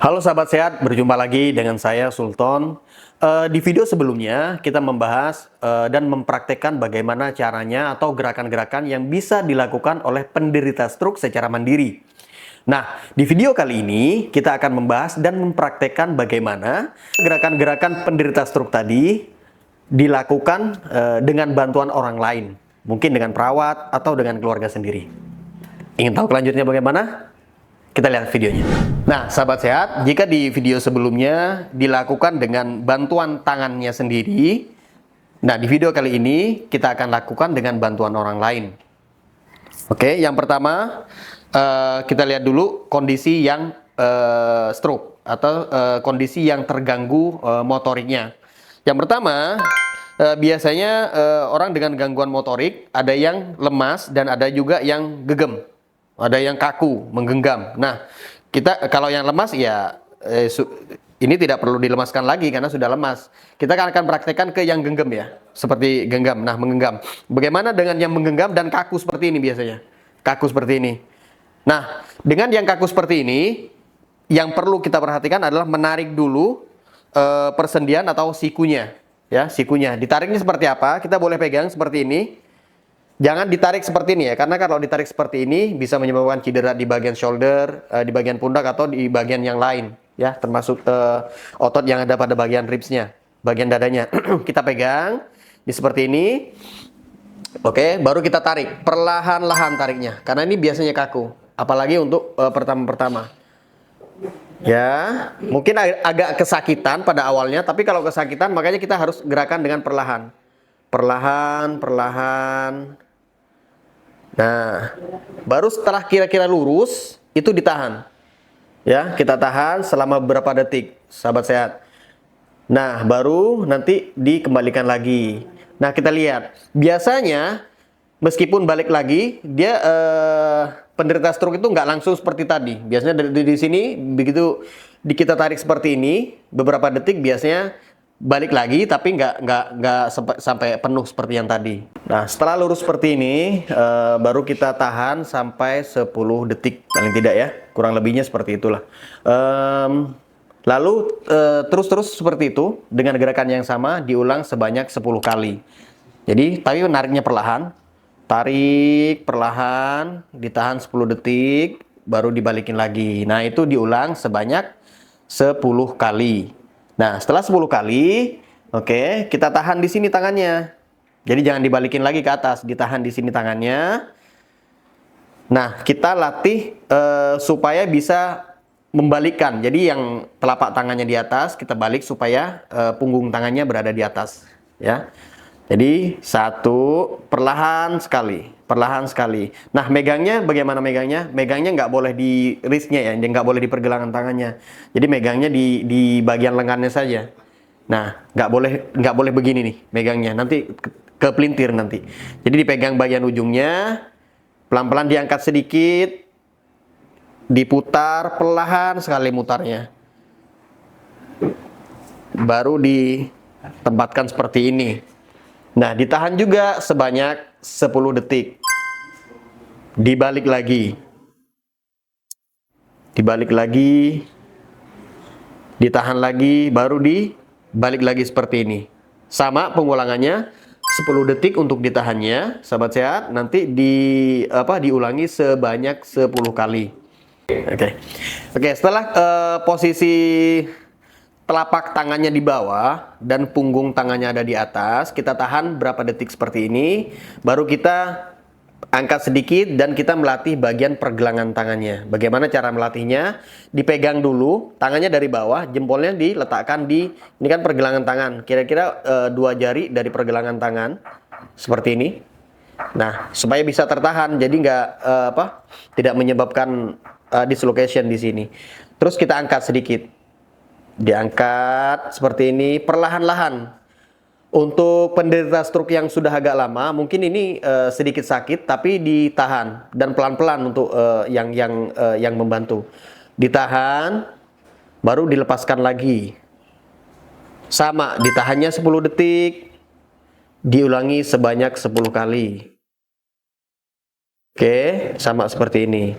Halo sahabat sehat, berjumpa lagi dengan saya Sultan. Di video sebelumnya kita membahas dan mempraktekkan bagaimana caranya atau gerakan-gerakan yang bisa dilakukan oleh penderita stroke secara mandiri. Nah, di video kali ini kita akan membahas dan mempraktekkan bagaimana gerakan-gerakan penderita stroke tadi dilakukan dengan bantuan orang lain, mungkin dengan perawat atau dengan keluarga sendiri. Ingin tahu kelanjutnya bagaimana? Kita lihat videonya. Nah, sahabat sehat, jika di video sebelumnya dilakukan dengan bantuan tangannya sendiri, nah di video kali ini kita akan lakukan dengan bantuan orang lain. Oke, yang pertama kita lihat dulu kondisi yang stroke atau kondisi yang terganggu motoriknya. Yang pertama, biasanya orang dengan gangguan motorik ada yang lemas dan ada juga yang gegem. Ada yang kaku, menggenggam. Nah, kita kalau yang lemas ya ini tidak perlu dilemaskan lagi karena sudah lemas. Kita akan praktekkan ke yang genggam ya, seperti genggam. Nah, menggenggam. Bagaimana dengan yang menggenggam dan kaku seperti ini biasanya? Kaku seperti ini. Nah, dengan yang kaku seperti ini, yang perlu kita perhatikan adalah menarik dulu persendian atau sikunya, ya, sikunya. Ditariknya seperti apa? Kita boleh pegang seperti ini. Jangan ditarik seperti ini ya, karena kalau ditarik seperti ini bisa menyebabkan cedera di bagian shoulder, di bagian pundak atau di bagian yang lain, ya, termasuk otot yang ada pada bagian ribsnya, bagian dadanya. Kita pegang, di seperti ini. Oke, baru kita tarik, perlahan-lahan tariknya, karena ini biasanya kaku, apalagi untuk pertama-pertama. Ya, mungkin agak kesakitan pada awalnya, tapi kalau kesakitan makanya kita harus gerakan dengan perlahan. Perlahan, perlahan. Nah, baru setelah kira-kira lurus, itu ditahan. Ya, kita tahan selama beberapa detik, sahabat sehat. Nah, baru nanti dikembalikan lagi. Nah, kita lihat. Biasanya, meskipun balik lagi, dia penderita stroke itu nggak langsung seperti tadi. Biasanya di sini, begitu kita tarik seperti ini, beberapa detik biasanya balik lagi, tapi nggak sampai penuh seperti yang tadi. Nah, setelah lurus seperti ini, baru kita tahan sampai 10 detik paling tidak ya, kurang lebihnya seperti itulah. Lalu terus seperti itu dengan gerakan yang sama diulang sebanyak 10 kali. Jadi tapi menariknya perlahan, tarik perlahan, ditahan 10 detik, baru dibalikin lagi. Nah, itu diulang sebanyak 10 kali. Nah, setelah 10 kali, oke, kita tahan di sini tangannya. Jadi jangan dibalikin lagi ke atas, ditahan di sini tangannya. Nah, kita latih supaya bisa membalikkan. Jadi yang telapak tangannya di atas, kita balik supaya punggung tangannya berada di atas, ya. Jadi satu, perlahan sekali, perlahan sekali. Nah, megangnya bagaimana megangnya? Megangnya nggak boleh di wristnya ya, nggak boleh di pergelangan tangannya. Jadi megangnya di bagian lengannya saja. Nah, nggak boleh begini nih megangnya. Nanti ke pelintir nanti. Jadi dipegang bagian ujungnya, pelan-pelan diangkat sedikit, diputar perlahan sekali mutarnya. Baru ditempatkan seperti ini. Nah, ditahan juga sebanyak 10 detik. Dibalik lagi. Dibalik lagi. Ditahan lagi, baru dibalik lagi seperti ini. Sama pengulangannya, 10 detik untuk ditahannya, sahabat sehat. Nanti diulangi sebanyak 10 kali. Oke, setelah posisi telapak tangannya di bawah dan punggung tangannya ada di atas, kita tahan berapa detik seperti ini, baru kita angkat sedikit dan kita melatih bagian pergelangan tangannya. Bagaimana cara melatihnya? Dipegang dulu, tangannya dari bawah, jempolnya diletakkan di, ini kan pergelangan tangan, kira-kira 2 jari dari pergelangan tangan, seperti ini. Nah, supaya bisa tertahan, jadi tidak menyebabkan dislocation di sini. Terus kita angkat sedikit. Diangkat seperti ini perlahan-lahan. Untuk penderita stroke yang sudah agak lama, mungkin ini sedikit sakit, tapi ditahan dan pelan-pelan untuk yang membantu. Ditahan, baru dilepaskan lagi. Sama, ditahannya 10 detik, diulangi sebanyak 10 kali. Oke, sama seperti ini.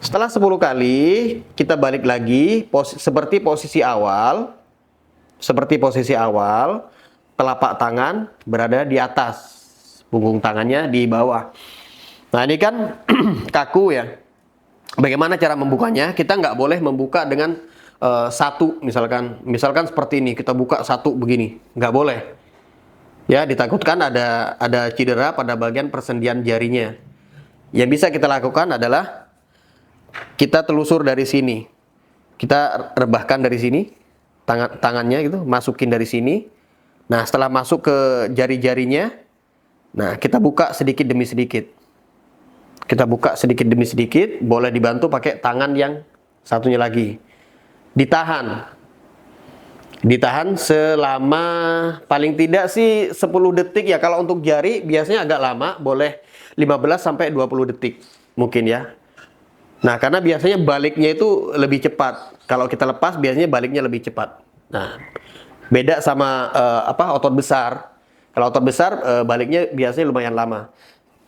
Setelah 10 kali, kita balik lagi seperti posisi awal. Seperti posisi awal, telapak tangan berada di atas, punggung tangannya di bawah. Nah, ini kan kaku ya. Bagaimana cara membukanya? Kita nggak boleh membuka dengan satu, misalkan seperti ini, kita buka satu begini, nggak boleh. Ya, ditakutkan ada cedera pada bagian persendian jarinya. Yang bisa kita lakukan adalah kita telusur dari sini, kita rebahkan dari sini, tangannya gitu, masukin dari sini. Nah, setelah masuk ke jari-jarinya, nah kita buka sedikit demi sedikit. Kita buka sedikit demi sedikit, boleh dibantu pakai tangan yang satunya lagi. Ditahan. Ditahan selama paling tidak sih 10 detik ya. Kalau untuk jari biasanya agak lama, boleh 15 sampai 20 detik mungkin ya. Nah, karena biasanya baliknya itu lebih cepat. Kalau kita lepas biasanya baliknya lebih cepat. Nah, beda sama otot besar. Kalau otot besar baliknya biasanya lumayan lama.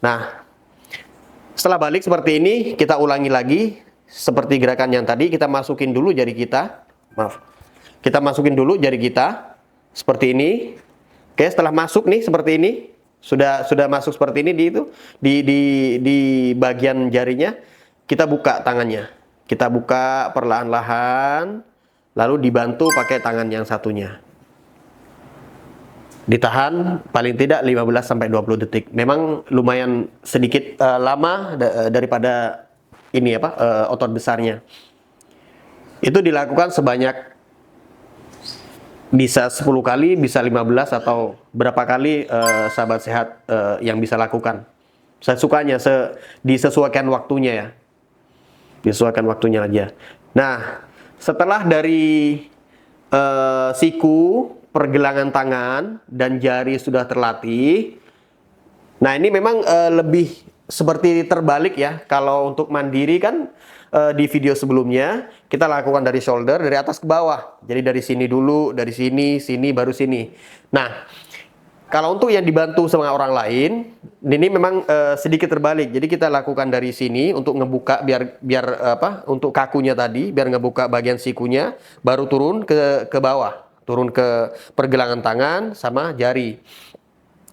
Nah, setelah balik seperti ini, kita ulangi lagi seperti gerakan yang tadi. Kita masukin dulu jari kita. Maaf. Kita masukin dulu jari kita seperti ini. Oke, setelah masuk nih seperti ini, sudah masuk seperti ini di bagian jarinya, kita buka tangannya. Kita buka perlahan-lahan, lalu dibantu pakai tangan yang satunya. Ditahan paling tidak 15 sampai 20 detik. Memang lumayan sedikit lama daripada ini otot besarnya. Itu dilakukan sebanyak bisa 10 kali, bisa 15 atau berapa kali sahabat sehat yang bisa lakukan. Sesukanya, disesuaikan waktunya ya. Disesuaikan waktunya aja. Nah, setelah dari siku, pergelangan tangan dan jari sudah terlatih. Nah, ini memang lebih seperti terbalik ya. Kalau untuk mandiri kan di video sebelumnya kita lakukan dari shoulder, dari atas ke bawah. Jadi dari sini dulu, dari sini, sini baru sini. Nah, kalau untuk yang dibantu sama orang lain, ini memang sedikit terbalik. Jadi kita lakukan dari sini untuk ngebuka biar untuk kakunya tadi, biar ngebuka bagian sikunya, baru turun ke bawah. Turun ke pergelangan tangan sama jari.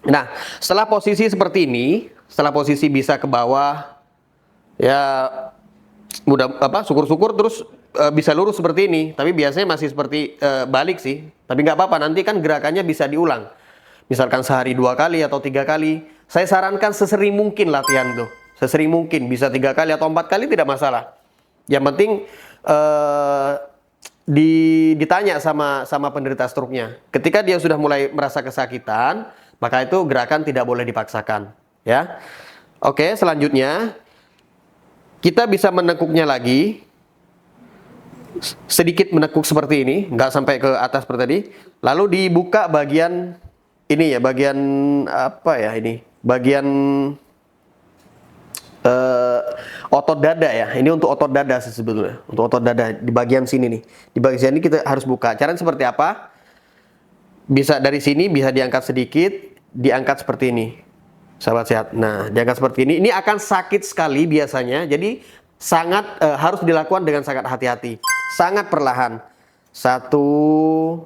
Nah, setelah posisi seperti ini, setelah posisi bisa ke bawah, ya syukur-syukur terus bisa lurus seperti ini. Tapi biasanya masih seperti balik sih. Tapi nggak apa-apa, nanti kan gerakannya bisa diulang. Misalkan sehari 2 kali atau 3 kali. Saya sarankan sesering mungkin latihan tuh. Sesering mungkin, bisa 3 kali atau 4 kali tidak masalah. Yang penting ditanya sama penderita struknya. Ketika dia sudah mulai merasa kesakitan, maka itu gerakan tidak boleh dipaksakan, ya. Oke, selanjutnya kita bisa menekuknya lagi. Sedikit menekuk seperti ini, nggak sampai ke atas seperti tadi. Lalu dibuka bagian ini ya, bagian apa ya ini? Bagian otot dada ya. Ini untuk otot dada sebetulnya. Untuk otot dada di bagian sini nih. Di bagian ini kita harus buka. Caranya seperti apa? Bisa dari sini, bisa diangkat sedikit, diangkat seperti ini. Sahabat sehat. Nah, diangkat seperti ini. Ini akan sakit sekali biasanya. Jadi sangat harus dilakukan dengan sangat hati-hati. Sangat perlahan. 1,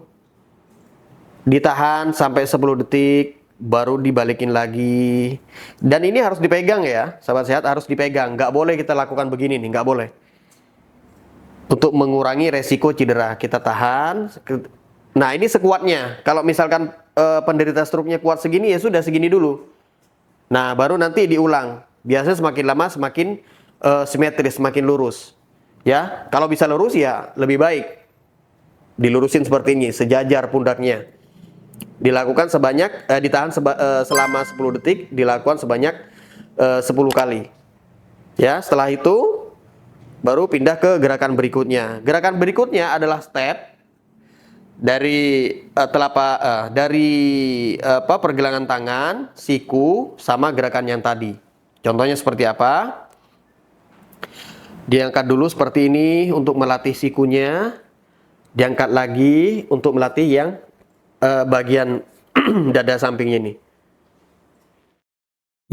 ditahan sampai 10 detik. Baru dibalikin lagi. Dan ini harus dipegang ya, sahabat sehat, harus dipegang. Nggak boleh kita lakukan begini nih, nggak boleh. Untuk mengurangi resiko cedera, kita tahan. Nah, ini sekuatnya. Kalau misalkan penderita struknya kuat segini, ya sudah segini dulu. Nah, baru nanti diulang. Biasanya semakin lama semakin simetris, semakin lurus. Ya, kalau bisa lurus ya lebih baik. Dilurusin seperti ini, sejajar pundaknya. Dilakukan sebanyak ditahan selama 10 detik, dilakukan sebanyak 10 kali. Ya, setelah itu baru pindah ke gerakan berikutnya. Gerakan berikutnya adalah step dari pergelangan tangan, siku sama gerakan yang tadi. Contohnya seperti apa? Diangkat dulu seperti ini untuk melatih sikunya. Diangkat lagi untuk melatih yang bagian dada sampingnya ini.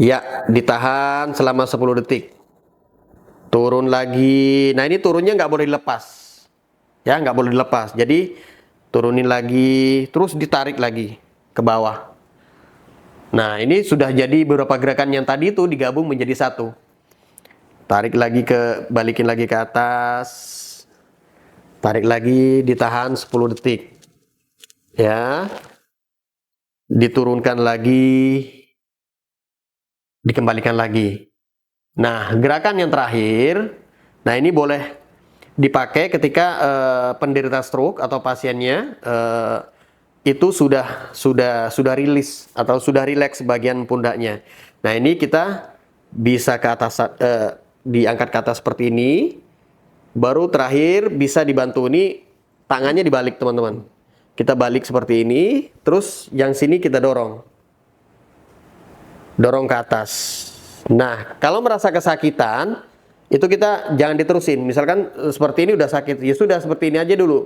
Ya, ditahan selama 10 detik. Turun lagi. Nah, ini turunnya nggak boleh dilepas. Ya, nggak boleh dilepas. Jadi, turunin lagi, terus ditarik lagi ke bawah. Nah, ini sudah jadi beberapa gerakan yang tadi itu digabung menjadi satu. Tarik lagi balikin lagi ke atas. Tarik lagi, ditahan 10 detik. Ya. Diturunkan lagi, dikembalikan lagi. Nah, gerakan yang terakhir, nah ini boleh dipakai ketika penderita stroke atau pasiennya itu sudah rilis atau sudah rileks bagian pundaknya. Nah, ini kita bisa ke atas, diangkat ke atas seperti ini. Baru terakhir bisa dibantu ini tangannya dibalik, teman-teman. Kita balik seperti ini, terus yang sini kita dorong ke atas. Nah, kalau merasa kesakitan, itu kita jangan diterusin. Misalkan seperti ini udah sakit, ya sudah seperti ini aja dulu.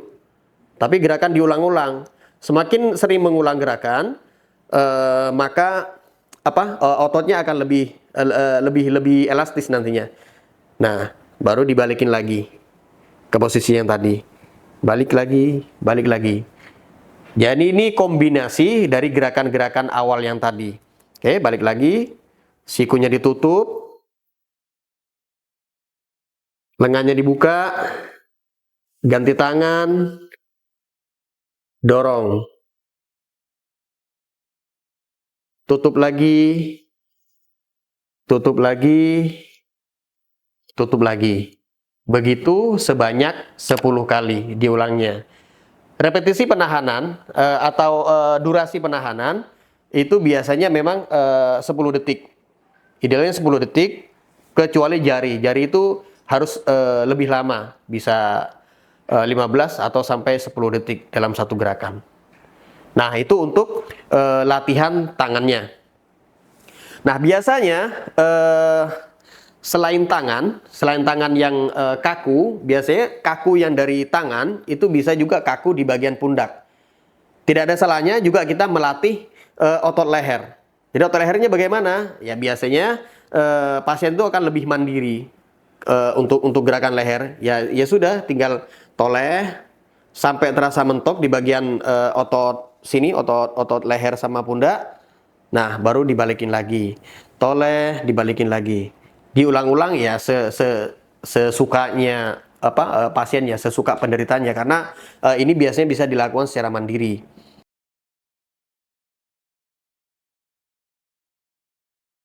Tapi gerakan diulang-ulang. Semakin sering mengulang gerakan, maka ototnya akan lebih elastis nantinya. Nah, baru dibalikin lagi ke posisi yang tadi. Balik lagi, balik lagi. Jadi ini kombinasi dari gerakan-gerakan awal yang tadi. Oke, balik lagi. Sikunya ditutup. Lengannya dibuka. Ganti tangan. Dorong. Tutup lagi. Tutup lagi. Tutup lagi. Begitu sebanyak 10 kali diulangnya. Repetisi penahanan atau durasi penahanan itu biasanya memang 10 detik. Idealnya 10 detik, kecuali jari. Jari itu harus lebih lama, bisa 15 atau sampai 10 detik dalam satu gerakan. Nah, itu untuk latihan tangannya. Nah, biasanya selain tangan yang kaku, biasanya kaku yang dari tangan itu bisa juga kaku di bagian pundak. Tidak ada salahnya juga kita melatih otot leher. Jadi otot lehernya bagaimana? Ya biasanya pasien itu akan lebih mandiri untuk gerakan leher. Ya sudah, tinggal toleh sampai terasa mentok di bagian otot sini, otot leher sama pundak. Nah, baru dibalikin lagi. Toleh, dibalikin lagi. Diulang-ulang ya sesukanya pasiennya, sesuka penderitanya, karena ini biasanya bisa dilakukan secara mandiri.